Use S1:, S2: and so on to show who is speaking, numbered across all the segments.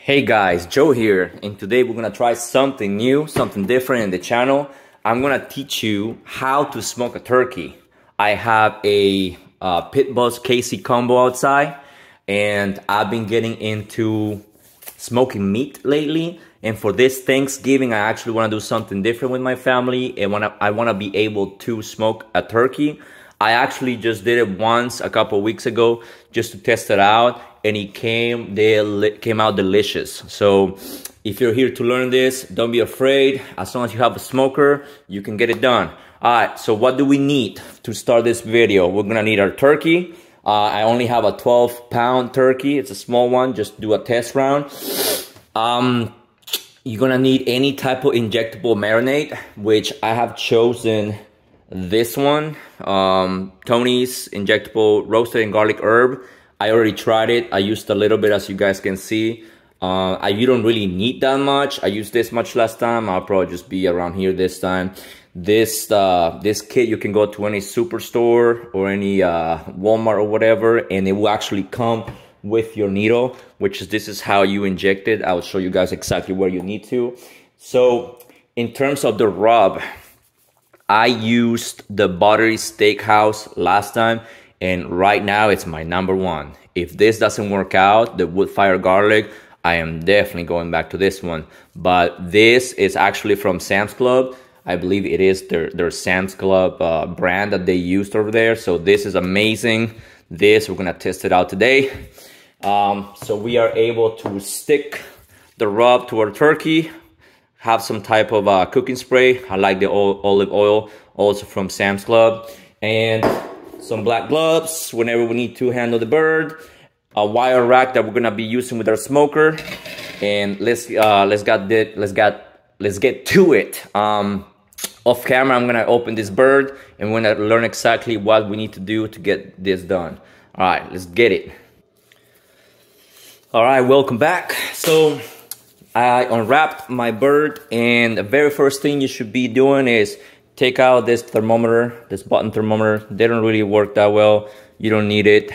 S1: Hey guys, Joe here, and today we're gonna try something new, something different in the channel. I'm gonna teach you how to smoke a turkey. I have a Pit Boss KC combo outside, and I've been getting into smoking meat lately. And for this Thanksgiving, I actually wanna do something different with my family, and I wanna be able to smoke a turkey. I actually just did it once a couple weeks ago just to test it out, and it came out delicious. So if you're here to learn this, don't be afraid. As long as you have a smoker, you can get it done. All right, so what do we need to start this video? We're gonna need our turkey. I only have a 12-pound turkey. It's a small one. Just do a test round. You're gonna need any type of injectable marinade, which I have chosen this one, Tony's injectable roasted and garlic herb. I already tried it. I used a little bit, as you guys can see. You don't really need that much. I used this much last time. I'll probably just be around here this time. This kit, you can go to any superstore or any Walmart or whatever, and it will actually come with your needle, this is how you inject it. I will show you guys exactly where you need to. So in terms of the rub, I used the Buttery Steakhouse last time, and right now it's my #1. If this doesn't work out, the wood fire garlic, I am definitely going back to this one. But this is actually from Sam's Club. I believe it is their Sam's Club brand that they used over there. So this is amazing. We're gonna test it out today. So we are able to stick the rub to our turkey. Have some type of cooking spray. I like the olive oil, also from Sam's Club, and some black gloves whenever we need to handle the bird. A wire rack that we're gonna be using with our smoker, and let's get to it. Off camera, I'm gonna open this bird, and we're gonna learn exactly what we need to do to get this done. All right, let's get it. All right, welcome back. So I unwrapped my bird, and the very first thing you should be doing is take out this thermometer, this button thermometer. They don't really work that well. You don't need it.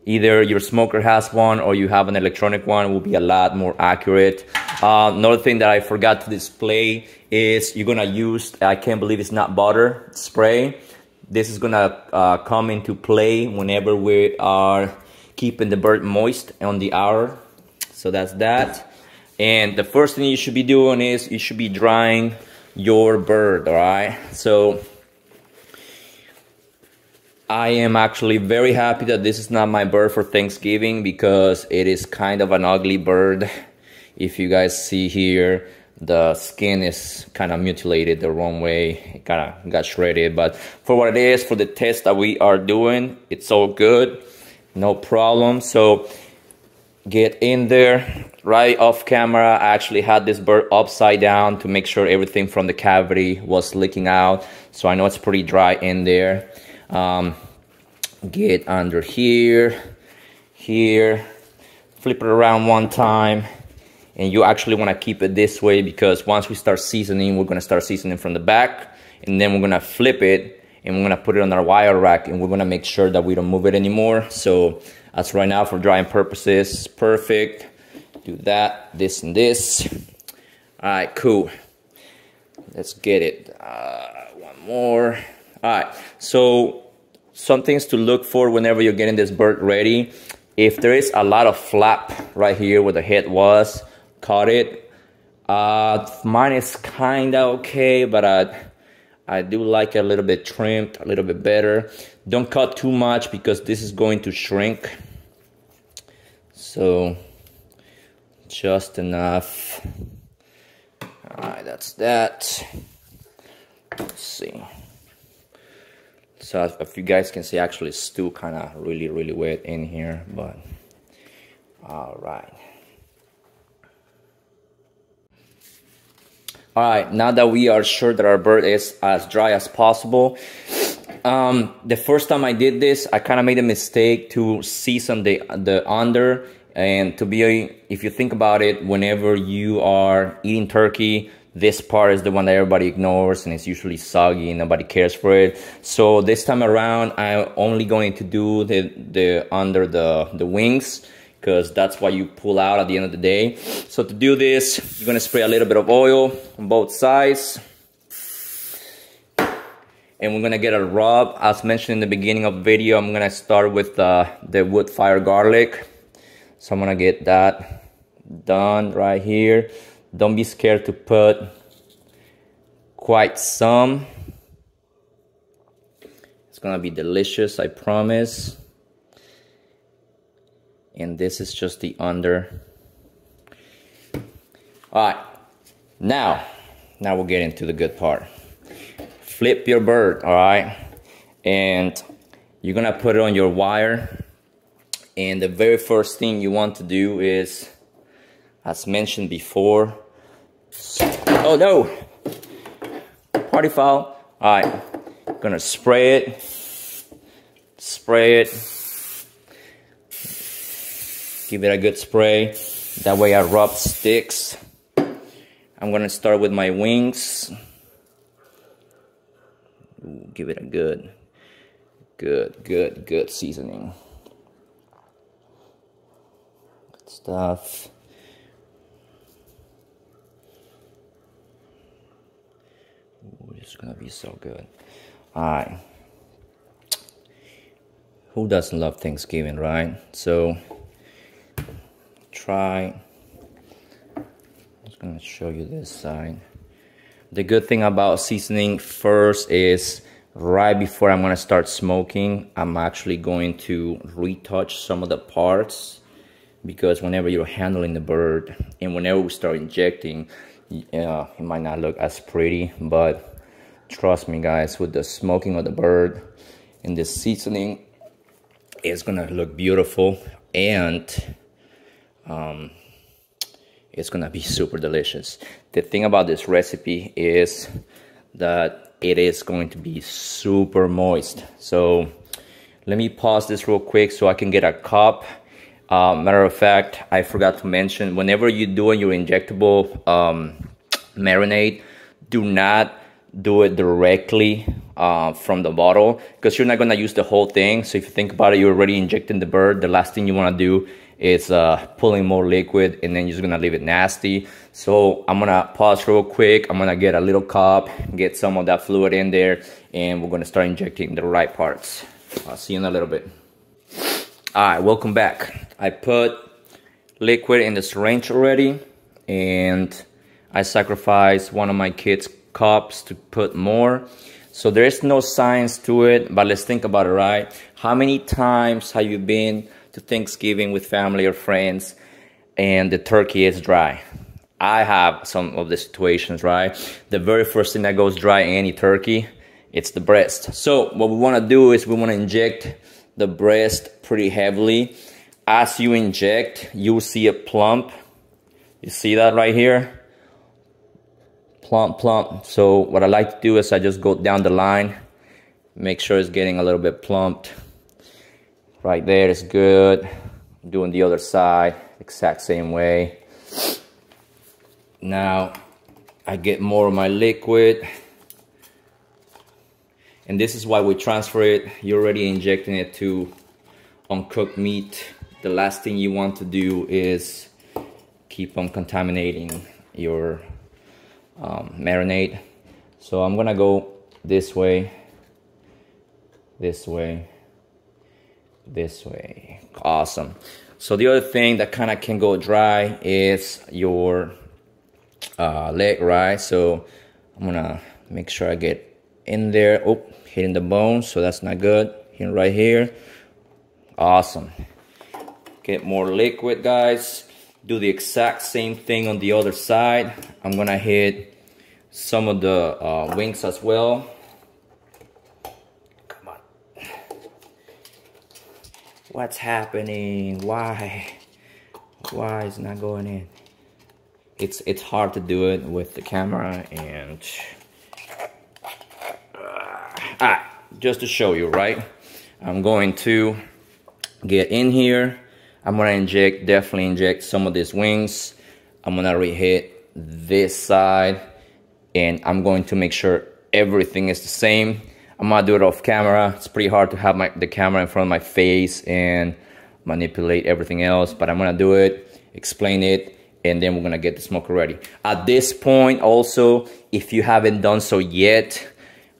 S1: Either your smoker has one or you have an electronic one. It will be a lot more accurate. Another thing that I forgot to display is you're gonna use, I can't believe it's not butter, spray. This is gonna come into play whenever we are keeping the bird moist on the hour. So that's that. And the first thing you should be doing is you should be drying your bird, all right? So I am actually very happy that this is not my bird for Thanksgiving, because it is kind of an ugly bird. If you guys see here, the skin is kind of mutilated the wrong way. It kind of got shredded, but for what it is, for the test that we are doing, it's all good, no problem. So get in there. Right off camera, I actually had this bird upside down to make sure everything from the cavity was leaking out. So I know it's pretty dry in there. Get under here, flip it around one time. And you actually want to keep it this way, because once we start seasoning, we're going to start seasoning from the back. And then we're going to flip it, and we're going to put it on our wire rack, and we're going to make sure that we don't move it anymore. So as right now, for drying purposes, perfect. Do that, this and this. All right, cool. Let's get it. One more. All right, so some things to look for whenever you're getting this bird ready. If there is a lot of flap right here where the head was, cut it. Mine is kind of okay, but I do like it a little bit trimmed, a little bit better. Don't cut too much, because this is going to shrink. So just enough. All right, that's that. Let's see. So if you guys can see, actually it's still kind of really wet in here, but all right. All right, now that we are sure that our bird is as dry as possible, the first time I did this, I kind of made a mistake to season the under. And if you think about it, whenever you are eating turkey, this part is the one that everybody ignores, and it's usually soggy and nobody cares for it. So this time around, I'm only going to do the under the wings, because that's what you pull out at the end of the day. So to do this, you're gonna spray a little bit of oil on both sides. And we're gonna get a rub. As mentioned in the beginning of the video, I'm gonna start with the wood fire garlic. So I'm gonna get that done right here. Don't be scared to put quite some. It's gonna be delicious, I promise. And this is just the under. All right, now we'll get into the good part. Flip your bird, all right? And you're gonna put it on your wire. And the very first thing you want to do is, as mentioned before, oh no, party foul. All right, gonna spray it, give it a good spray. That way our rub sticks. I'm gonna start with my wings. Ooh, give it a good seasoning. Good stuff. Ooh, it's gonna be so good. Alright. Who doesn't love Thanksgiving, right? So try. I'm just gonna show you this side. The good thing about seasoning first is right before I'm gonna start smoking, I'm actually going to retouch some of the parts, because whenever you're handling the bird and whenever we start injecting, it might not look as pretty, but trust me guys, with the smoking of the bird and the seasoning, it's gonna look beautiful, and it's gonna be super delicious. The thing about this recipe is that it is going to be super moist. So let me pause this real quick so I can get a cup. Matter of fact, I forgot to mention, whenever you're doing your injectable marinade, do not do it directly from the bottle, because you're not gonna use the whole thing. So if you think about it, you're already injecting the bird. The last thing you wanna do is pulling more liquid, and then you're just gonna leave it nasty. So I'm gonna pause real quick. I'm gonna get a little cup, get some of that fluid in there, and we're gonna start injecting the right parts. I'll see you in a little bit. All right, welcome back. I put liquid in the syringe already, and I sacrificed one of my kids' cups to put more. So there's no science to it, but let's think about it, right? How many times have you been to Thanksgiving with family or friends and the turkey is dry? I have some of the situations, right? The very first thing that goes dry in any turkey, it's the breast. So what we wanna do is we wanna inject the breast pretty heavily. As you inject, you'll see it plump. You see that right here? Plump, plump. So what I like to do is I just go down the line, make sure it's getting a little bit plumped. Right there is good. Doing the other side, exact same way. Now I get more of my liquid, and this is why we transfer it. You're already injecting it to uncooked meat. The last thing you want to do is keep on contaminating your marinade. So I'm gonna go this way, this way, this way. Awesome. So the other thing that kind of can go dry is your leg, right? So I'm gonna make sure I get in there. Oh, hitting the bone, so that's not good. Hitting right here. Awesome. Get more liquid, guys. Do the exact same thing on the other side. I'm gonna hit some of the wings as well. Come on. What's happening? Why is it not going in? It's hard to do it with the camera, and just to show you, right? I'm going to get in here. I'm gonna definitely inject some of these wings. I'm gonna re-hit this side, and I'm going to make sure everything is the same. I'm gonna do it off camera. It's pretty hard to have the camera in front of my face and manipulate everything else, but I'm gonna do it, explain it, and then we're gonna get the smoker ready. At this point also, if you haven't done so yet,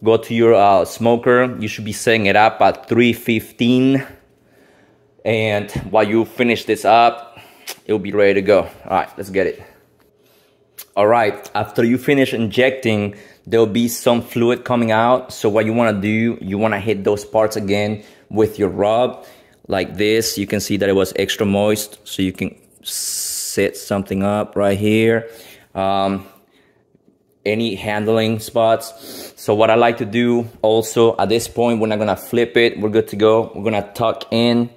S1: go to your smoker. You should be setting it up at 315, and while you finish this up, it'll be ready to go. All right, let's get it. All right, after you finish injecting, there'll be some fluid coming out. So what you wanna do, you wanna hit those parts again with your rub, like this. You can see that it was extra moist, so you can set something up right here. Any handling spots. So what I like to do also at this point, we're not gonna flip it, we're good to go. We're gonna tuck in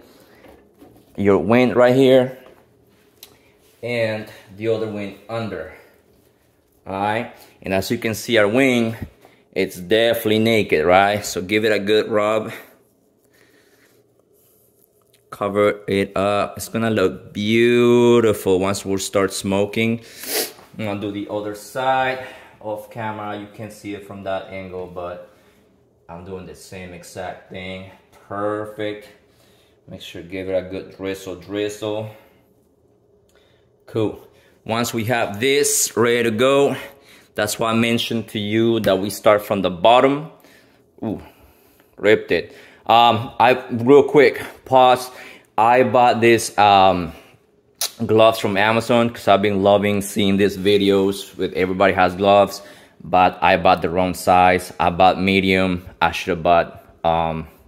S1: your wind right here and the other wing under. All right, and as you can see, our wing, it's definitely naked, right? So give it a good rub, cover it up. It's gonna look beautiful once we start smoking. I'm gonna do the other side off camera. You can't see it from that angle, but I'm doing the same exact thing. Perfect. Make sure to give it a good drizzle. Cool. Once we have this ready to go, that's why I mentioned to you that we start from the bottom. Ooh, ripped it. Real quick, pause. I bought this gloves from Amazon because I've been loving seeing these videos with everybody has gloves, but I bought the wrong size. I bought medium. I should have bought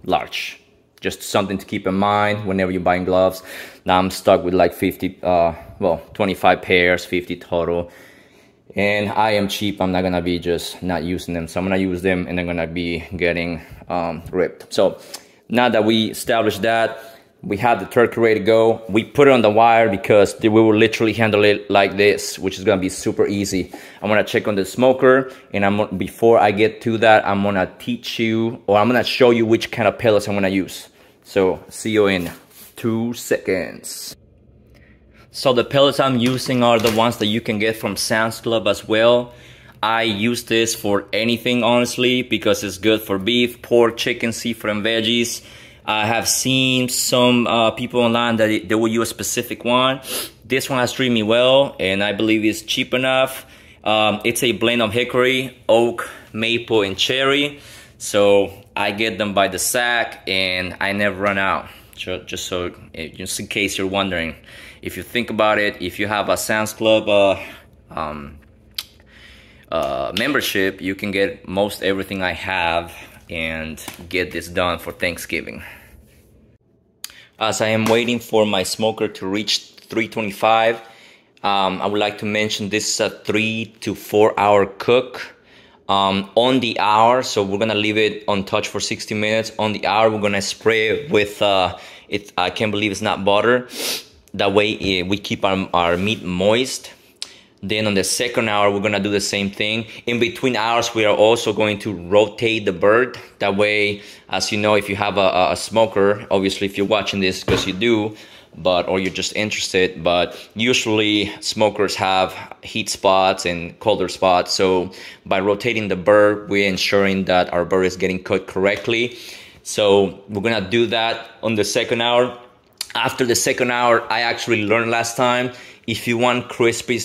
S1: large. Just something to keep in mind whenever you're buying gloves. Now I'm stuck with like 25 pairs, 50 total. And I am cheap. I'm not gonna be just not using them. So I'm gonna use them and they're gonna be getting ripped. So now that we established that, we have the turkey ready to go. We put it on the wire because we will literally handle it like this, which is gonna be super easy. I'm gonna check on the smoker, and before I get to that, I'm gonna teach you, or I'm gonna show you which kind of pellets I'm gonna use. So see you in 2 seconds. So the pellets I'm using are the ones that you can get from Sam's Club as well. I use this for anything, honestly, because it's good for beef, pork, chicken, seafood, and veggies. I have seen some people online that they will use a specific one. This one has treated me well, and I believe it's cheap enough. It's a blend of hickory, oak, maple, and cherry. So I get them by the sack, and I never run out. Just in case you're wondering. If you think about it, if you have a Sam's Club membership, you can get most everything I have and get this done for Thanksgiving. As I am waiting for my smoker to reach 325, I would like to mention this is a 3 to 4 hour cook. On the hour, so we're gonna leave it untouched for 60 minutes. On the hour, we're gonna spray it with I can't believe it's not butter. That way we keep our meat moist. Then on the second hour, we're gonna do the same thing. In between hours, we are also going to rotate the bird. That way, as you know, if you have a smoker, obviously if you're watching this, because you do, or you're just interested, but usually smokers have heat spots and colder spots. So by rotating the bird, we're ensuring that our bird is getting cooked correctly. So we're gonna do that on the second hour. After the second hour, I actually learned last time, if you want crispy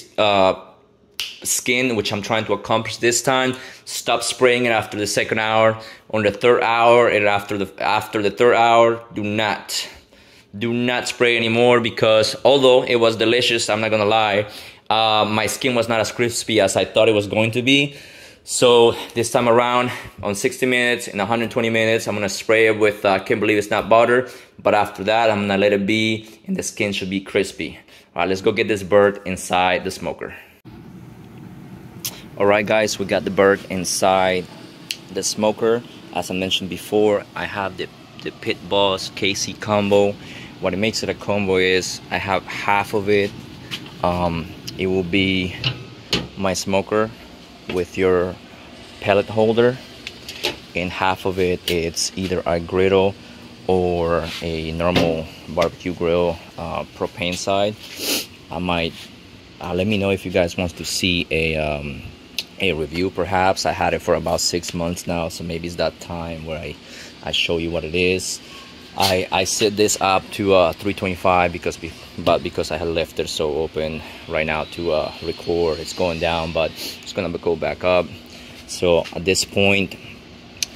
S1: skin, which I'm trying to accomplish this time, stop spraying it after the second hour. On the third hour and after the third hour, do not spray anymore, because although it was delicious, I'm not gonna lie, my skin was not as crispy as I thought it was going to be. So this time around, on 60 minutes and 120 minutes, I'm gonna spray it with I can't believe it's not butter, but after that I'm gonna let it be, and the skin should be crispy. All right, let's go get this bird inside the smoker. All right guys, we got the bird inside the smoker. As I mentioned before, I have the Pit Boss KC combo. What it makes it a combo is I have half of it. It will be my smoker with your pellet holder, and half of it, it's either a griddle or a normal barbecue grill, propane side. I might let me know if you guys want to see a review. Perhaps I had it for about 6 months now, so maybe it's that time where I show you what it is. I set this up to 325 because I had left it so open right now to record. It's going down, but it's gonna go back up. So at this point,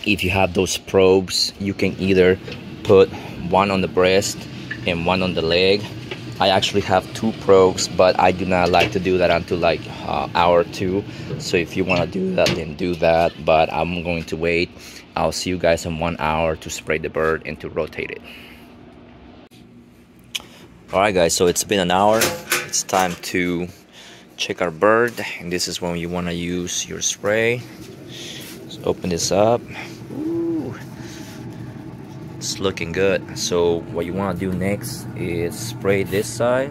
S1: if you have those probes, you can either put one on the breast and one on the leg. I actually have 2 probes, but I do not like to do that until like hour 2. So if you want to do that, then do that, but I'm going to wait. I'll see you guys in 1 hour to spray the bird and to rotate it. Alright guys, so it's been an hour. It's time to check our bird, and this is when you want to use your spray. Let's open this up. It's looking good. So what you want to do next is spray this side.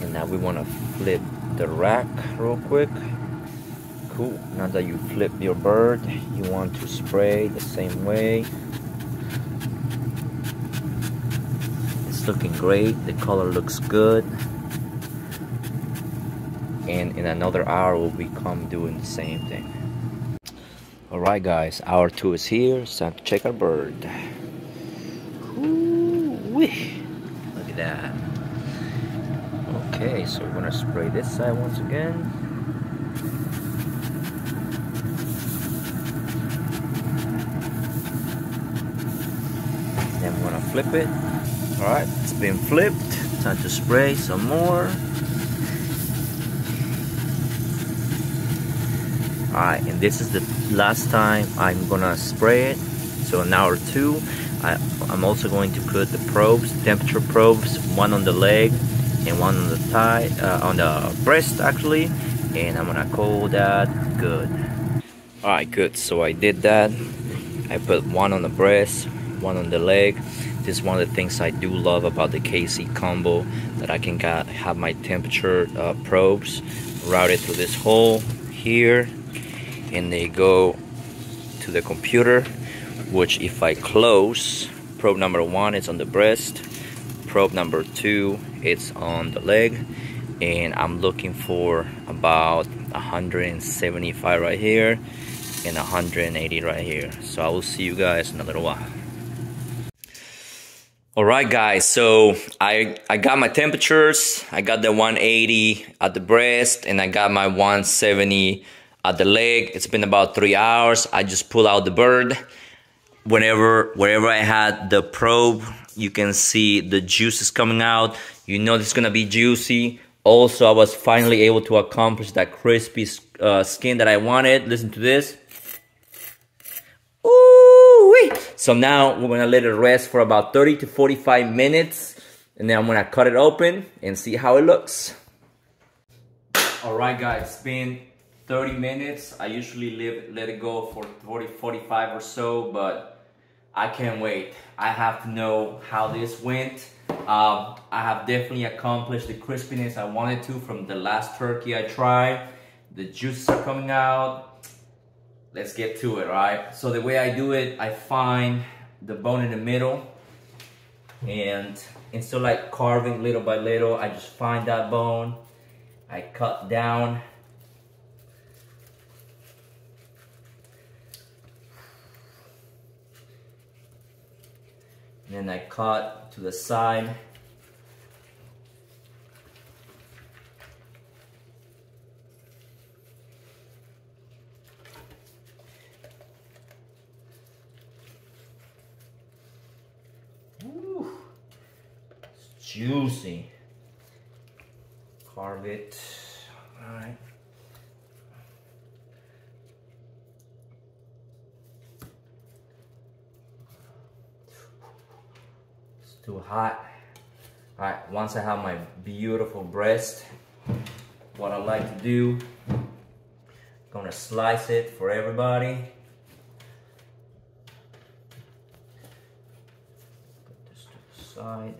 S1: And now we want to flip the rack real quick. Cool. Now that you flip your bird, you want to spray the same way. It's looking great. The color looks good. And in another hour we'll become doing the same thing. Alright guys, hour 2 is here. It's time to check our bird. Ooh-wee. Look at that. Okay, so we're gonna spray this side once again. Then we're gonna flip it. Alright, it's been flipped. Time to spray some more. Alright, and this is the last time I'm gonna spray it. So in hour 2, I'm also going to put the probes, temperature probes, one on the leg and one on the thigh, on the breast actually, and I'm gonna call that good. Alright, good. So I did that. I put one on the breast, one on the leg. This is one of the things I do love about the KC combo, that I can have my temperature probes routed through this hole here, and they go to the computer, which if I close, probe number 1 is on the breast, probe number 2 it's on the leg, and I'm looking for about 175 right here and 180 right here. So I will see you guys in a little while. Alright guys, so I got my temperatures. I got the 180 at the breast and I got my 170 at the leg. It's been about 3 hours. I just pull out the bird. Wherever I had the probe, you can see the juices coming out. You know it's gonna be juicy. Also, I was finally able to accomplish that crispy skin that I wanted. Listen to this. Ooh-wee. So now we're gonna let it rest for about 30 to 45 minutes, and then I'm gonna cut it open and see how it looks. Alright guys, it's been 30 minutes. I usually let it go for 45 or so, but I can't wait. I have to know how this went. I have definitely accomplished the crispiness I wanted to from the last turkey I tried. The juices are coming out. Let's get to it, right? So the way I do it, I find the bone in the middle, and instead of like carving little by little, I just find that bone. I cut down. And then I cut to the side. Ooh, it's juicy. Carve it. All right. Too hot. Alright, once I have my beautiful breast, what I like to do, I'm gonna slice it for everybody. Put this to the side.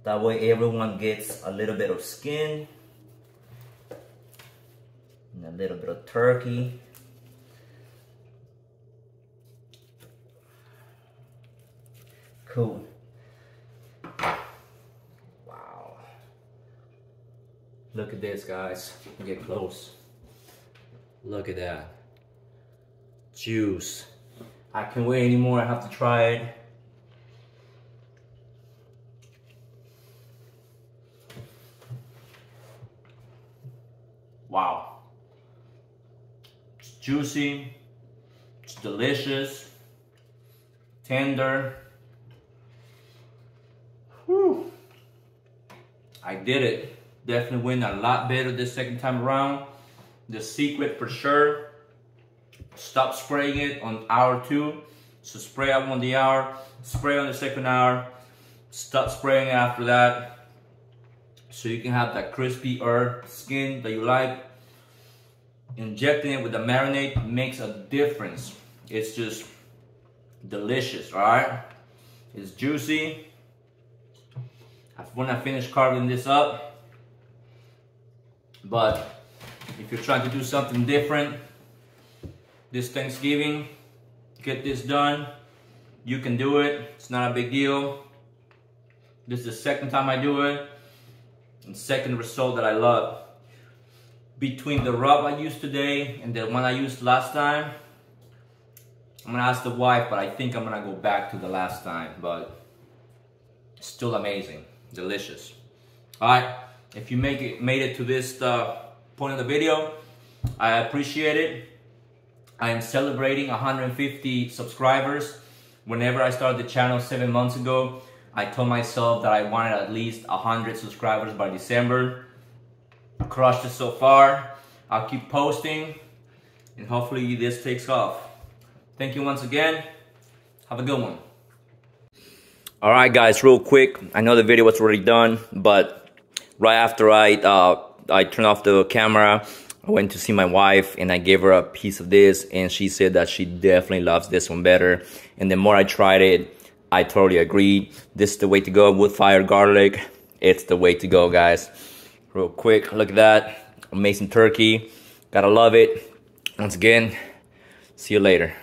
S1: That way everyone gets a little bit of skin and a little bit of turkey. cool. Wow. Look at this, guys. Get close. Look at that. Juice. I can't wait anymore. I have to try it. Wow. It's juicy. It's delicious. Tender. Whew. I did it. Definitely went a lot better this second time around. The secret for sure. Stop spraying it on hour 2. So spray out on the hour, spray on the second hour, stop spraying after that. So you can have that crispy herb skin that you like. Injecting it with the marinade makes a difference. It's just delicious, alright? It's juicy. When I finish carving this up. But if you're trying to do something different this Thanksgiving, get this done. You can do it. It's not a big deal. This is the second time I do it. And second result that I love. Between the rub I used today and the one I used last time, I'm gonna ask the wife, but I think I'm gonna go back to the last time. But still amazing, delicious. All right, if you made it to this point of the video, I appreciate it. I am celebrating 150 subscribers. Whenever I started the channel 7 months ago, I told myself that I wanted at least 100 subscribers by December. Crushed it so far. I'll keep posting and hopefully this takes off. Thank you once again. Have a good one. All right, guys, real quick. I know the video was already done, but right after I turned off the camera, I went to see my wife and I gave her a piece of this and she said that she definitely loves this one better. And the more I tried it, I totally agreed. This is the way to go. Wood fire garlic. It's the way to go, guys. Real quick, look at that. Amazing turkey. Gotta love it. Once again, see you later.